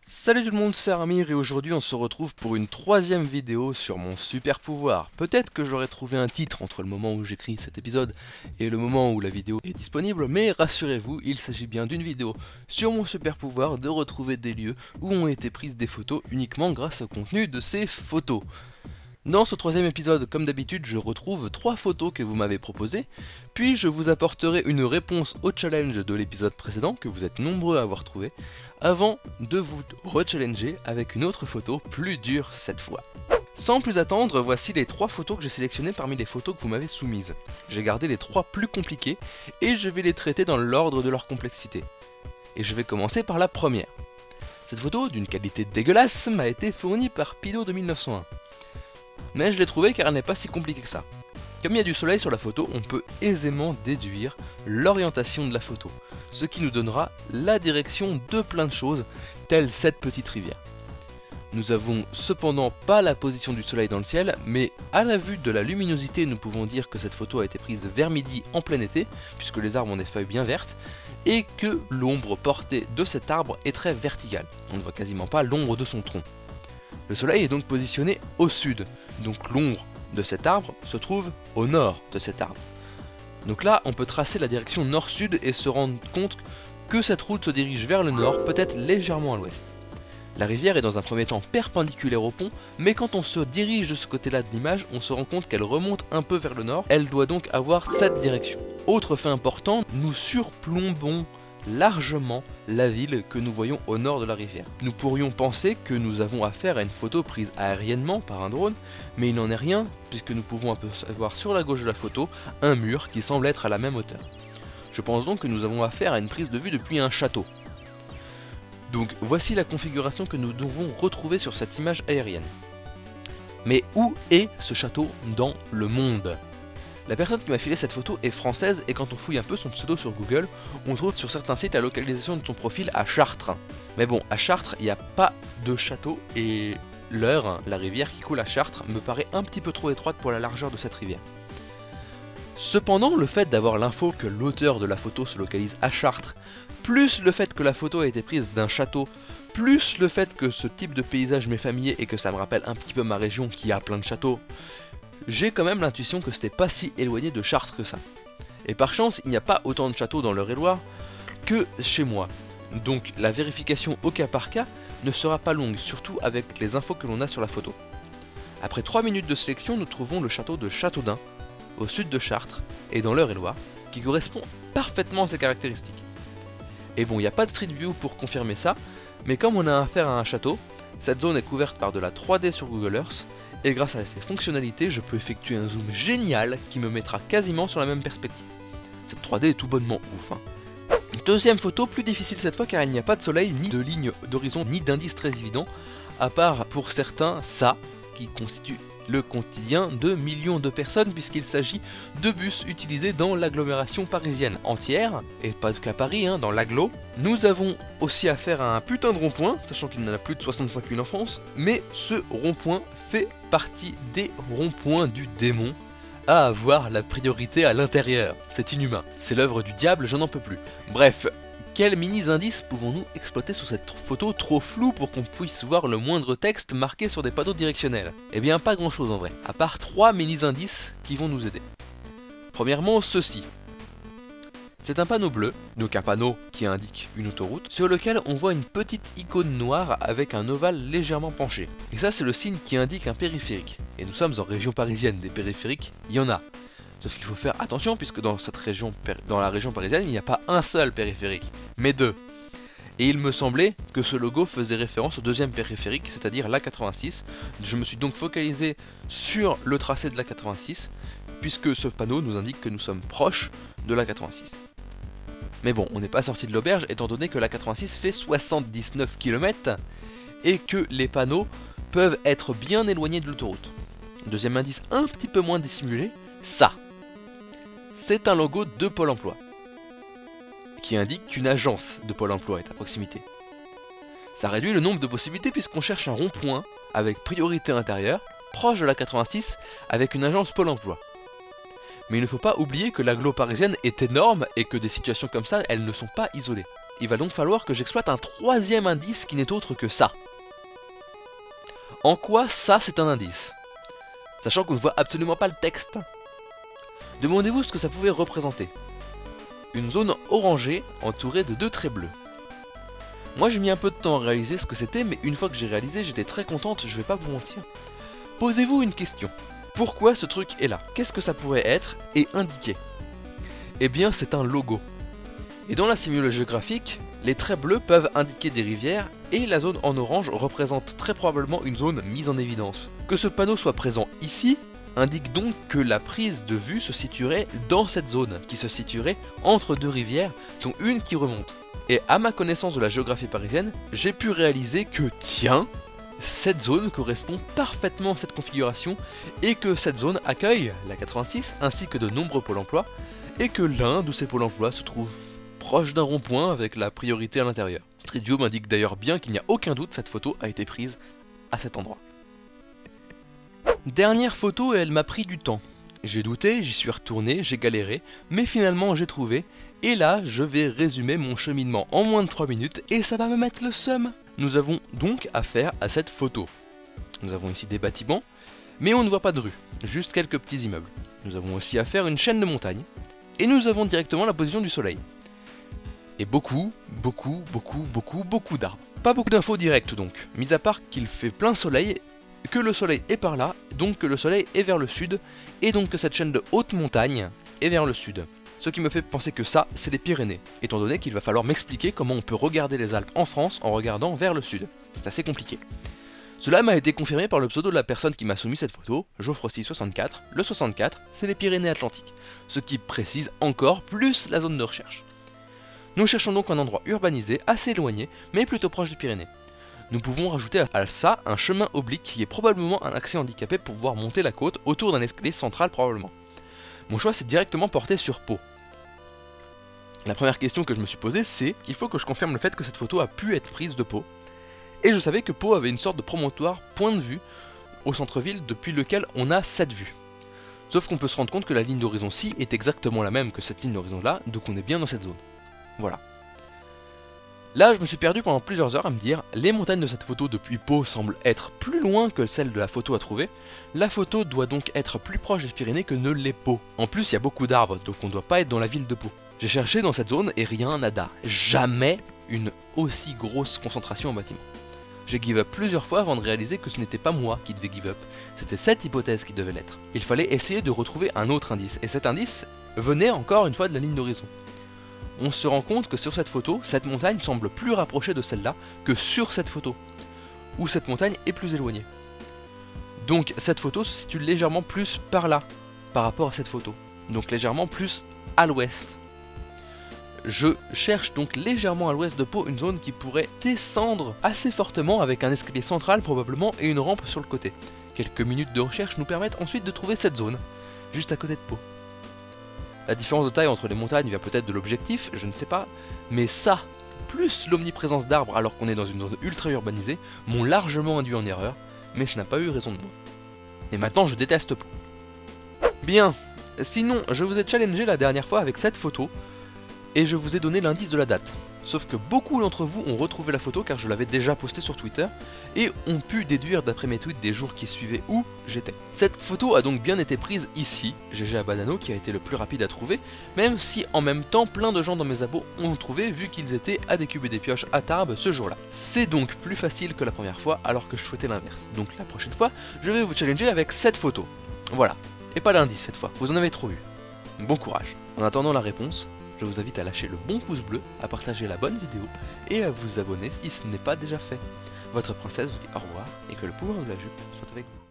Salut tout le monde, c'est Armir et aujourd'hui on se retrouve pour une troisième vidéo sur mon super pouvoir. Peut-être que j'aurais trouvé un titre entre le moment où j'écris cet épisode et le moment où la vidéo est disponible, mais rassurez-vous, il s'agit bien d'une vidéo sur mon super pouvoir de retrouver des lieux où ont été prises des photos uniquement grâce au contenu de ces photos. Dans ce troisième épisode, comme d'habitude, je retrouve 3 photos que vous m'avez proposées, puis je vous apporterai une réponse au challenge de l'épisode précédent, que vous êtes nombreux à avoir trouvé, avant de vous rechallenger avec une autre photo plus dure cette fois. Sans plus attendre, voici les 3 photos que j'ai sélectionnées parmi les photos que vous m'avez soumises. J'ai gardé les 3 plus compliquées, et je vais les traiter dans l'ordre de leur complexité. Et je vais commencer par la première. Cette photo, d'une qualité dégueulasse, m'a été fournie par Pido de 1901. Mais je l'ai trouvée car elle n'est pas si compliquée que ça. Comme il y a du soleil sur la photo, on peut aisément déduire l'orientation de la photo, ce qui nous donnera la direction de plein de choses, telle cette petite rivière. Nous avons cependant pas la position du soleil dans le ciel, mais à la vue de la luminosité, nous pouvons dire que cette photo a été prise vers midi en plein été, puisque les arbres ont des feuilles bien vertes, et que l'ombre portée de cet arbre est très verticale. On ne voit quasiment pas l'ombre de son tronc. Le soleil est donc positionné au sud, donc l'ombre de cet arbre se trouve au nord de cet arbre. Donc là, on peut tracer la direction nord-sud et se rendre compte que cette route se dirige vers le nord, peut-être légèrement à l'ouest. La rivière est dans un premier temps perpendiculaire au pont, mais quand on se dirige de ce côté-là de l'image, on se rend compte qu'elle remonte un peu vers le nord, elle doit donc avoir cette direction. Autre fait important, nous surplombons largement la ville que nous voyons au nord de la rivière. Nous pourrions penser que nous avons affaire à une photo prise aériennement par un drone, mais il n'en est rien puisque nous pouvons apercevoir sur la gauche de la photo un mur qui semble être à la même hauteur. Je pense donc que nous avons affaire à une prise de vue depuis un château. Donc voici la configuration que nous devons retrouver sur cette image aérienne. Mais où est ce château dans le monde ? La personne qui m'a filé cette photo est française et quand on fouille un peu son pseudo sur Google, on trouve sur certains sites la localisation de son profil à Chartres. Mais bon, à Chartres, il n'y a pas de château et l'Eure, la rivière qui coule à Chartres, me paraît un petit peu trop étroite pour la largeur de cette rivière. Cependant, le fait d'avoir l'info que l'auteur de la photo se localise à Chartres, plus le fait que la photo a été prise d'un château, plus le fait que ce type de paysage m'est familier et que ça me rappelle un petit peu ma région qui a plein de châteaux, j'ai quand même l'intuition que c'était pas si éloigné de Chartres que ça. Et par chance, il n'y a pas autant de châteaux dans l'Eure-et-Loir que chez moi. Donc la vérification au cas par cas ne sera pas longue, surtout avec les infos que l'on a sur la photo. Après 3 minutes de sélection, nous trouvons le château de Châteaudun, au sud de Chartres, et dans l'Eure-et-Loir, qui correspond parfaitement à ses caractéristiques. Et bon, il n'y a pas de Street View pour confirmer ça, mais comme on a affaire à un château, cette zone est couverte par de la 3D sur Google Earth, et grâce à ces fonctionnalités, je peux effectuer un zoom génial qui me mettra quasiment sur la même perspective. Cette 3D est tout bonnement ouf. Deuxième photo, plus difficile cette fois car il n'y a pas de soleil, ni de ligne d'horizon, ni d'indice très évident, à part pour certains ça, qui constitue le quotidien de millions de personnes puisqu'il s'agit de bus utilisés dans l'agglomération parisienne entière, et pas qu'à Paris, dans l'agglo. Nous avons aussi affaire à un putain de rond-point, sachant qu'il n'y en a plus de 65 000 en France, mais ce rond-point fait partie des ronds-points du démon à avoir la priorité à l'intérieur. C'est inhumain, c'est l'œuvre du diable, je n'en peux plus. Bref, quels mini-indices pouvons-nous exploiter sur cette photo trop floue pour qu'on puisse voir le moindre texte marqué sur des panneaux directionnels? Eh bien pas grand chose en vrai, à part 3 mini-indices qui vont nous aider. Premièrement, ceci. C'est un panneau bleu, donc un panneau qui indique une autoroute, sur lequel on voit une petite icône noire avec un ovale légèrement penché. Et ça c'est le signe qui indique un périphérique. Et nous sommes en région parisienne, des périphériques, il y en a. Sauf qu'il faut faire attention puisque dans la région parisienne, il n'y a pas un seul périphérique, mais 2. Et il me semblait que ce logo faisait référence au deuxième périphérique, c'est-à-dire l'A86. Je me suis donc focalisé sur le tracé de l'A86, puisque ce panneau nous indique que nous sommes proches de l'A86. Mais bon, on n'est pas sorti de l'auberge étant donné que l'A86 fait 79 km et que les panneaux peuvent être bien éloignés de l'autoroute. Deuxième indice un petit peu moins dissimulé, ça. C'est un logo de Pôle emploi, qui indique qu'une agence de Pôle emploi est à proximité. Ça réduit le nombre de possibilités puisqu'on cherche un rond-point avec priorité intérieure, proche de la 86, avec une agence Pôle emploi. Mais il ne faut pas oublier que l'agglo parisienne est énorme et que des situations comme ça, elles ne sont pas isolées. il va donc falloir que j'exploite un troisième indice qui n'est autre que ça. En quoi ça c'est un indice? Sachant qu'on ne voit absolument pas le texte. Demandez-vous ce que ça pouvait représenter. Une zone orangée entourée de 2 traits bleus. Moi j'ai mis un peu de temps à réaliser ce que c'était, mais une fois que j'ai réalisé, j'étais très contente, je vais pas vous mentir. Posez-vous une question. Pourquoi ce truc est là? Qu'est-ce que ça pourrait être et indiquer? Eh bien c'est un logo. Et dans la sémiologie géographique, les traits bleus peuvent indiquer des rivières et la zone en orange représente très probablement une zone mise en évidence. Que ce panneau soit présent ici indique donc que la prise de vue se situerait dans cette zone, qui se situerait entre 2 rivières, dont une qui remonte. Et à ma connaissance de la géographie parisienne, j'ai pu réaliser que, tiens, cette zone correspond parfaitement à cette configuration et que cette zone accueille la 86 ainsi que de nombreux pôles emploi et que l'un de ces pôles emploi se trouve proche d'un rond-point avec la priorité à l'intérieur. Street View m'indique d'ailleurs bien qu'il n'y a aucun doute, cette photo a été prise à cet endroit. Dernière photo et elle m'a pris du temps. J'ai douté, j'y suis retourné, j'ai galéré, mais finalement j'ai trouvé. Et là, je vais résumer mon cheminement en moins de 3 minutes et ça va me mettre le seum. Nous avons donc affaire à cette photo. Nous avons ici des bâtiments, mais on ne voit pas de rue, juste quelques petits immeubles. Nous avons aussi affaire à une chaîne de montagnes, et nous avons directement la position du soleil. Et beaucoup d'arbres. Pas beaucoup d'infos directes donc, mis à part qu'il fait plein soleil, que le soleil est par là, donc que le soleil est vers le sud, et donc que cette chaîne de haute montagne est vers le sud. Ce qui me fait penser que ça, c'est les Pyrénées, étant donné qu'il va falloir m'expliquer comment on peut regarder les Alpes en France en regardant vers le sud. C'est assez compliqué. Cela m'a été confirmé par le pseudo de la personne qui m'a soumis cette photo, Geoffroy64. Le 64, c'est les Pyrénées-Atlantiques, ce qui précise encore plus la zone de recherche. Nous cherchons donc un endroit urbanisé, assez éloigné, mais plutôt proche des Pyrénées. Nous pouvons rajouter à ça un chemin oblique qui est probablement un accès handicapé pour pouvoir monter la côte autour d'un escalier central probablement. Mon choix s'est directement porté sur Pau. La première question que je me suis posée c'est, il faut que je confirme le fait que cette photo a pu être prise de Pau. Et je savais que Pau avait une sorte de promontoire point de vue au centre-ville depuis lequel on a cette vue. Sauf qu'on peut se rendre compte que la ligne d'horizon-ci est exactement la même que cette ligne d'horizon là, donc on est bien dans cette zone. Voilà. Là, je me suis perdu pendant plusieurs heures à me dire, les montagnes de cette photo depuis Pau semblent être plus loin que celles de la photo à trouver, la photo doit donc être plus proche des Pyrénées que ne l'est Pau. En plus, il y a beaucoup d'arbres, donc on ne doit pas être dans la ville de Pau. J'ai cherché dans cette zone et rien, nada. Jamais une aussi grosse concentration en bâtiments. J'ai give up plusieurs fois avant de réaliser que ce n'était pas moi qui devais give up, c'était cette hypothèse qui devait l'être. Il fallait essayer de retrouver un autre indice, et cet indice venait encore une fois de la ligne d'horizon. On se rend compte que sur cette photo, cette montagne semble plus rapprochée de celle-là que sur cette photo, où cette montagne est plus éloignée. Donc cette photo se situe légèrement plus par là, par rapport à cette photo, donc légèrement plus à l'ouest. Je cherche donc légèrement à l'ouest de Pau une zone qui pourrait descendre assez fortement avec un escalier central probablement et une rampe sur le côté. Quelques minutes de recherche nous permettent ensuite de trouver cette zone, juste à côté de Pau. La différence de taille entre les montagnes vient peut-être de l'objectif, je ne sais pas, mais ça, plus l'omniprésence d'arbres alors qu'on est dans une zone ultra urbanisée, m'ont largement induit en erreur, mais ce n'a pas eu raison de moi. Et maintenant je déteste Pau. Bien, sinon je vous ai challengé la dernière fois avec cette photo, et je vous ai donné l'indice de la date. Sauf que beaucoup d'entre vous ont retrouvé la photo car je l'avais déjà postée sur Twitter, et ont pu déduire d'après mes tweets des jours qui suivaient où j'étais. Cette photo a donc bien été prise ici, GG Abanano qui a été le plus rapide à trouver, même si en même temps plein de gens dans mes abos ont trouvé vu qu'ils étaient à des cubes et des pioches à Tarbes ce jour-là. C'est donc plus facile que la première fois alors que je souhaitais l'inverse. Donc la prochaine fois, je vais vous challenger avec cette photo. Voilà, et pas l'indice cette fois, vous en avez trop eu. Bon courage. En attendant la réponse, je vous invite à lâcher le bon pouce bleu, à partager la bonne vidéo et à vous abonner si ce n'est pas déjà fait. Votre princesse vous dit au revoir et que le pouvoir de la jupe soit avec vous.